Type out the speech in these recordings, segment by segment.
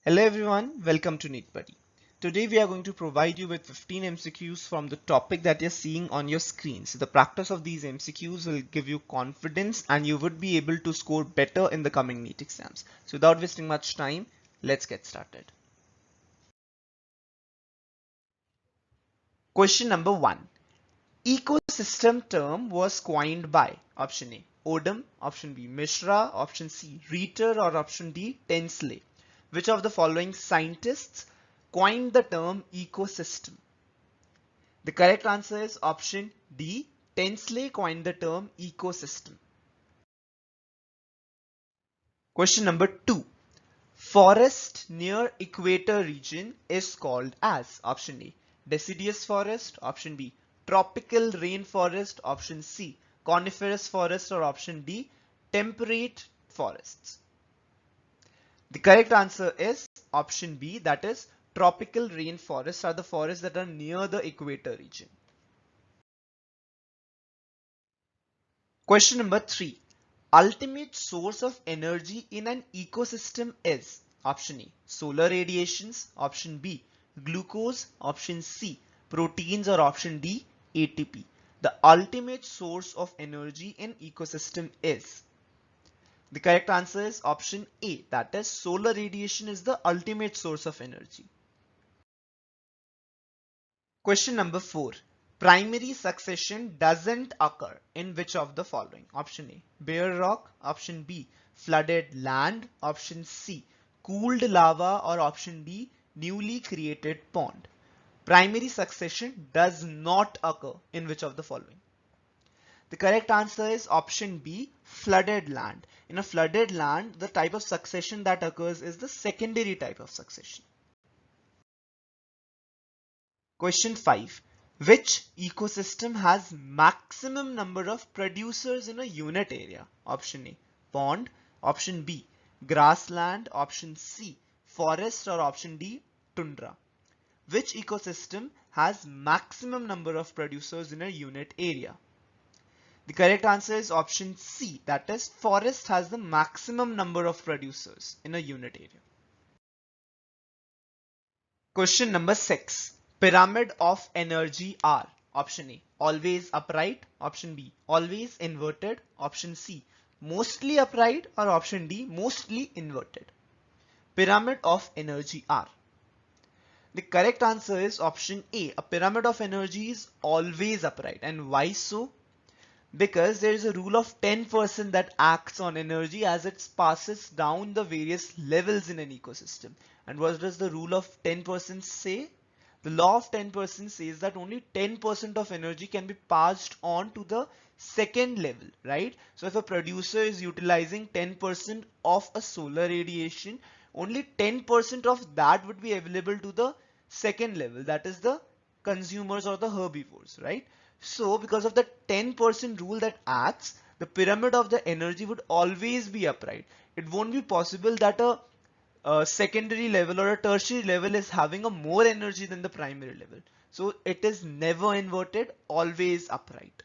Hello everyone, welcome to NeetBuddy. Today we are going to provide you with 15 MCQs from the topic that you're seeing on your screen. So the practice of these MCQs will give you confidence and you would be able to score better in the coming NEET exams. So without wasting much time, let's get started. Question number 1. Ecosystem term was coined by option A. Odum, option B. Mishra, option C. Reiter or option D. Tensley. Which of the following scientists coined the term ecosystem? The correct answer is option D. Tensley coined the term ecosystem. Question number 2. Forest near equator region is called as option A. Deciduous forest, option B. Tropical rainforest, option C. Coniferous forest or option D. Temperate forests. The correct answer is option B, that is tropical rainforests are the forests that are near the equator region. Question number 3. Ultimate source of energy in an ecosystem is option A. Solar radiations, option B. Glucose, option C. Proteins or option D. ATP. The ultimate source of energy in ecosystem is. The correct answer is option A, that is solar radiation is the ultimate source of energy. Question number 4. Primary succession doesn't occur in which of the following? Option A. Bare rock. Option B. Flooded land. Option C. Cooled lava or option D. Newly created pond. Primary succession does not occur in which of the following? The correct answer is option B. Flooded land. In a flooded land, the type of succession that occurs is the secondary type of succession. Question 5. Which ecosystem has maximum number of producers in a unit area? Option A. Pond. Option B. Grassland. Option C. Forest or option D. Tundra. Which ecosystem has maximum number of producers in a unit area? The correct answer is option C, that is forest has the maximum number of producers in a unit area. Question number 6. Pyramid of energy are option A. Always upright, option B. Always inverted, option C. Mostly upright or option D. Mostly inverted. Pyramid of energy are. The correct answer is option A. A pyramid of energy is always upright. And why so? Because there is a rule of 10% that acts on energy as it passes down the various levels in an ecosystem. And what does the rule of 10% say? The law of 10% says that only 10% of energy can be passed on to the second level, right? So if a producer is utilizing 10% of a solar radiation, only 10% of that would be available to the second level, that is the consumers or the herbivores, right? So because of the 10% rule that acts, the pyramid of the energy would always be upright. It won't be possible that a secondary level or a tertiary level is having a more energy than the primary level. So it is never inverted, always upright.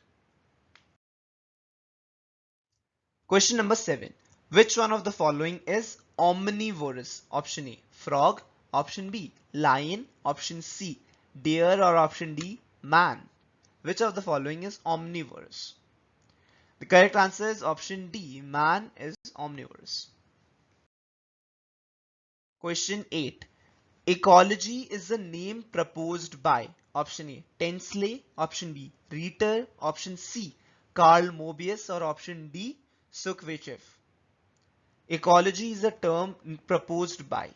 Question number 7. Which one of the following is omnivorous? Option A. Frog. Option B. Lion. Option C. Deer or option D. Man. Which of the following is omnivorous? The correct answer is option D. Man is omnivorous. Question 8. Ecology is the name proposed by option A. Tensley, option B. Reiter, option C. Carl Moebius or option D. Sukhvechev. Ecology is a term proposed by.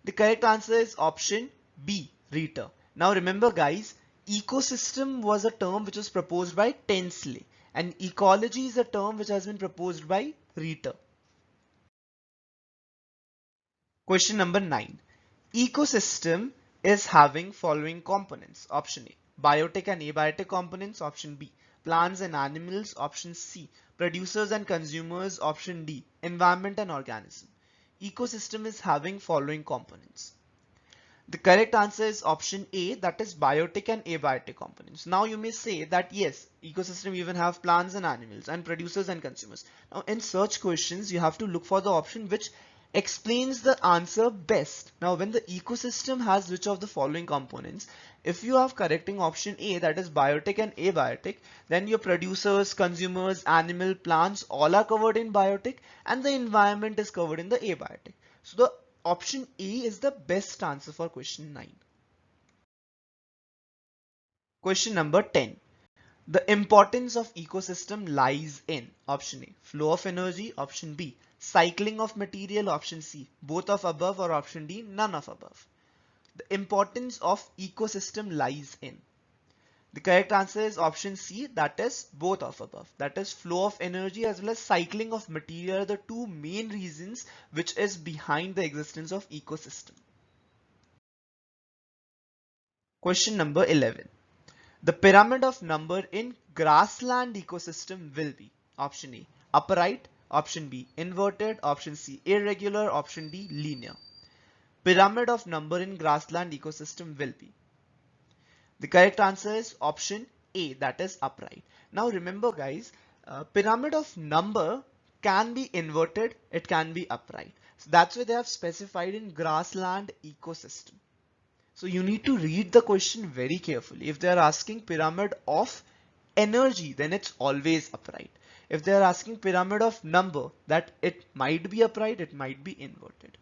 The correct answer is option B. Reiter. Now remember guys, ecosystem was a term which was proposed by Tensley and ecology is a term which has been proposed by Reiter. Question number 9. Ecosystem is having following components. Option A. Biotic and abiotic components. Option B. Plants and animals. Option C. Producers and consumers. Option D. Environment and organism. Ecosystem is having following components. The correct answer is option A, that is biotic and abiotic components. Now you may say that yes, ecosystem even have plants and animals and producers and consumers. Now in such questions you have to look for the option which explains the answer best. Now, when the ecosystem has which of the following components, if you have correcting option A, that is biotic and abiotic, then your producers, consumers, animal, plants, all are covered in biotic and the environment is covered in the abiotic. So the option A is the best answer for question 9. Question number 10. The importance of ecosystem lies in option A, flow of energy, option B, cycling of material, option C, both of above, or option D, none of above. The importance of ecosystem lies in. The correct answer is option C, that is both of above. That is flow of energy as well as cycling of material are the two main reasons which is behind the existence of ecosystem. Question number 11. The pyramid of number in grassland ecosystem will be option A, upright, option B, inverted, option C, irregular, option D, linear. Pyramid of number in grassland ecosystem will be. The correct answer is option A, that is upright. Now remember guys, pyramid of number can be inverted, it can be upright. So that's why they have specified in grassland ecosystem. So you need to read the question very carefully. If they are asking pyramid of energy, then it's always upright. If they are asking pyramid of number, that it might be upright, it might be inverted.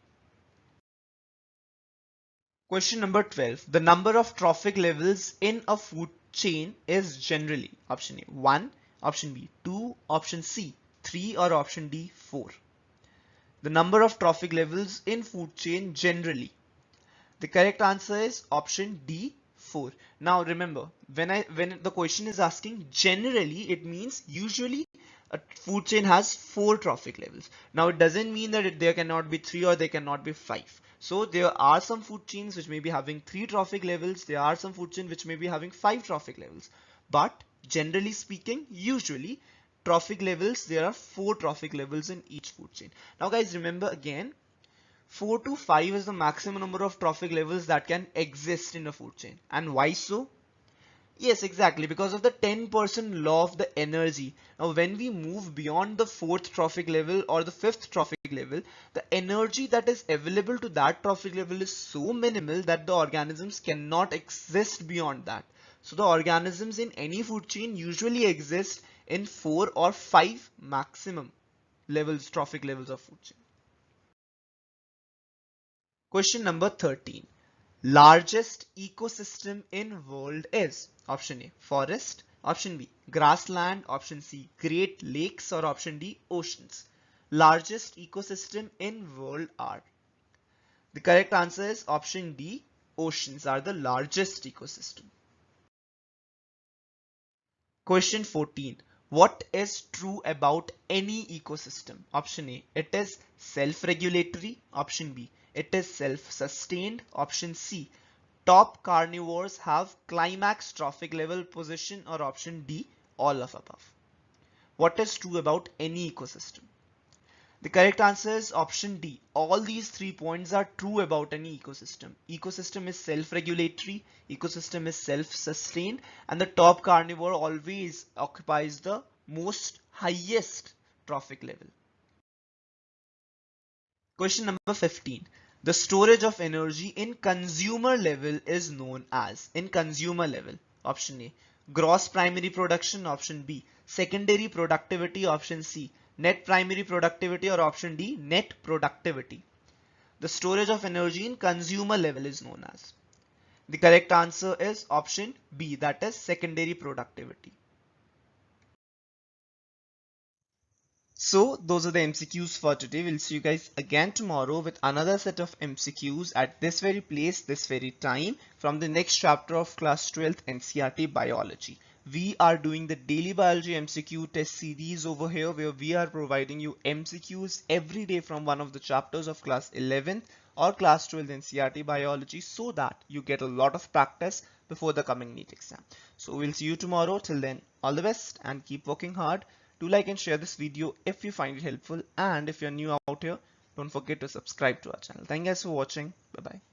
Question number 12. The number of trophic levels in a food chain is generally option A 1, option B 2, option C 3, or option D 4. The number of trophic levels in food chain generally. The correct answer is option D 4. Now remember, when the question is asking generally, it means usually a food chain has 4 trophic levels. Now it doesn't mean that there cannot be 3 or there cannot be 5. So there are some food chains which may be having 3 trophic levels. There are some food chains which may be having 5 trophic levels. But generally speaking, usually trophic levels, there are 4 trophic levels in each food chain. Now guys, remember again, 4 to 5 is the maximum number of trophic levels that can exist in a food chain. And why so? Yes, exactly, because of the 10% law of the energy. Now, when we move beyond the 4th trophic level or the 5th trophic level, the energy that is available to that trophic level is so minimal that the organisms cannot exist beyond that. So the organisms in any food chain usually exist in 4 or 5 maximum levels, trophic levels of food chain. Question number 13. Largest ecosystem in world is option A, forest, option B, grassland, option C, Great Lakes, or option D, oceans. Largest ecosystem in world are. The correct answer is option D, oceans are the largest ecosystem. Question 14. What is true about any ecosystem? Option A, it is self-regulatory. Option B, it is self-sustained. Option C, top carnivores have climax trophic level position, or option D, all of above. What is true about any ecosystem? The correct answer is option D. All these 3 points are true about any ecosystem. Ecosystem is self-regulatory, ecosystem is self-sustained, and the top carnivore always occupies the most highest trophic level. Question number 15. The storage of energy in consumer level is known as, in consumer level, option A, gross primary production, option B, secondary productivity, option C, net primary productivity, or option D, net productivity. The storage of energy in consumer level is known as. The correct answer is option B, that is secondary productivity. So those are the MCQs for today. We'll see you guys again tomorrow with another set of MCQs at this very place, this very time, from the next chapter of class 12th NCERT biology. We are doing the daily biology MCQ test series over here, where we are providing you MCQs every day from one of the chapters of class 11th or class 12th NCERT biology, so that you get a lot of practice before the coming NEET exam. So we'll see you tomorrow. Till then, all the best and keep working hard. Do like and share this video if you find it helpful, and if you're new out here, don't forget to subscribe to our channel. Thank you guys for watching. Bye bye.